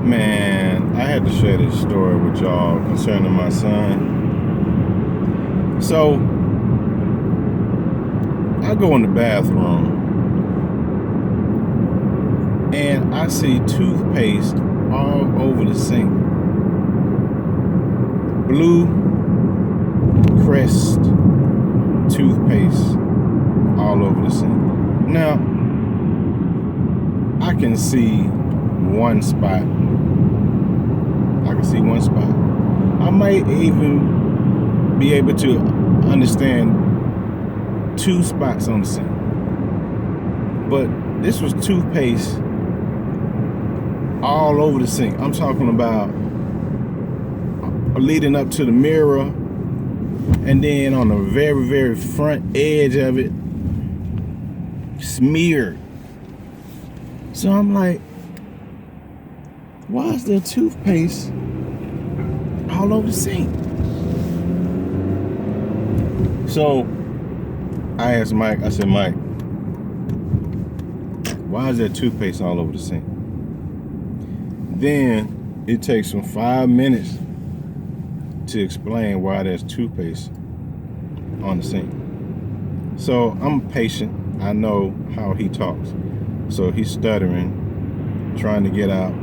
Man, I had to share this story with y'all concerning my son. So, I go in the bathroom and I see toothpaste all over the sink. Blue Crest toothpaste all over the sink. Now, I can see one spot. I might even be able to understand two spots on the sink. But this was toothpaste all over the sink. I'm talking about leading up to the mirror, and then on the very, very front edge of it, smeared. So I'm like, why is there toothpaste all over the sink? So I asked Mike, I said, Mike, why is there toothpaste all over the sink? Then it takes him 5 minutes to explain why there's toothpaste on the sink. So I'm patient. I know how he talks. So he's stuttering, trying to get out,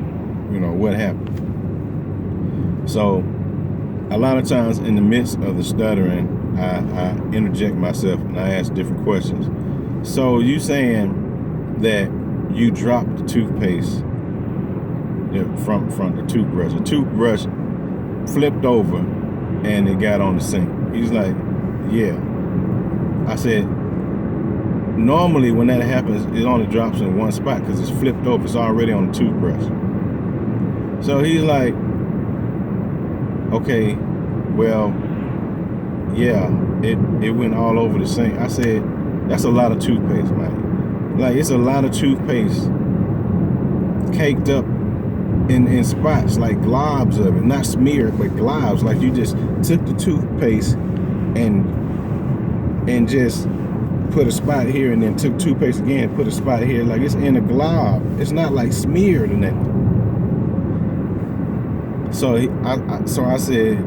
what happened. So a lot of times in the midst of the stuttering, I interject myself and I ask different questions. So you saying that you dropped the toothpaste from the toothbrush. The toothbrush flipped over and it got on the sink. He's like, yeah. I said, normally when that happens, it only drops in one spot because it's flipped over. It's already on the toothbrush. So he's like, okay, well, yeah, it went all over the sink. I said, that's a lot of toothpaste, man. Like, it's a lot of toothpaste caked up in spots, like globs of it, not smeared, but globs. Like you just took the toothpaste and just put a spot here, and then took toothpaste again, put a spot here. Like it's in a glob. It's not like smeared or nothing. So I said,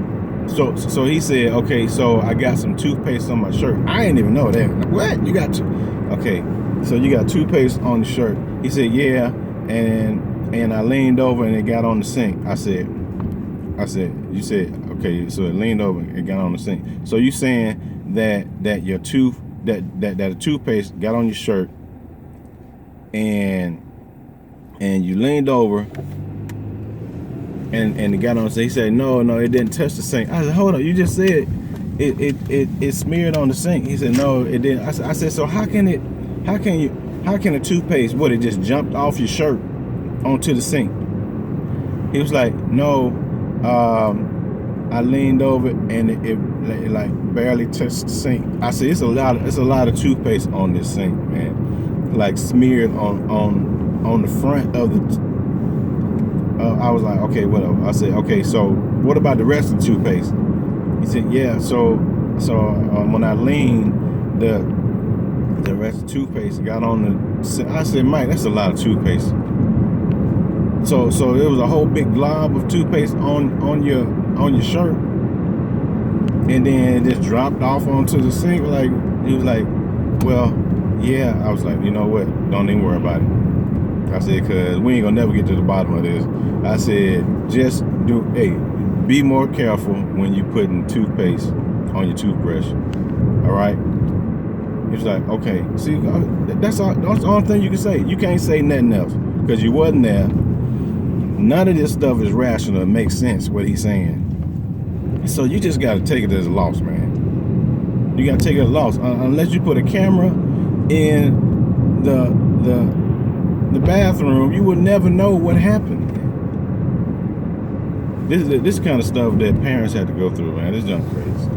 so he said, okay, so I got some toothpaste on my shirt. I didn't even know that. What? You got okay, so you got toothpaste on the shirt. He said, yeah, and I leaned over and it got on the sink. I said, you said, okay, so it leaned over and it got on the sink. So you saying that your that toothpaste got on your shirt and you leaned over and it got on. So he said, no, it didn't touch the sink. I said, hold on, you just said it smeared on the sink. He said, no, it didn't. I said, so how can a toothpaste, what, it just jumped off your shirt onto the sink? He was like, no, I leaned over and it like barely touched the sink. I said, it's a lot of toothpaste on this sink, man, like smeared on the front of the I was like, okay, whatever. I said, okay, so what about the rest of the toothpaste? He said, yeah, so when I leaned, the rest of the toothpaste got on the. I said, Mike, that's a lot of toothpaste. So it was a whole big glob of toothpaste on your shirt, and then it just dropped off onto the sink. Like, he was like, well, yeah. I was like, you know what? Don't even worry about it. I said, cause we ain't gonna never get to the bottom of this. I said, just be more careful when you putting toothpaste on your toothbrush. All right. He was like, okay. See, that's the only thing you can say. You can't say nothing else because you wasn't there. None of this stuff is rational. It makes sense what he's saying. So you just got to take it as a loss, man. You got to take it as a loss. Unless you put a camera in the bathroom, you would never know what happened. This is kind of stuff that parents have to go through, man. It's done crazy.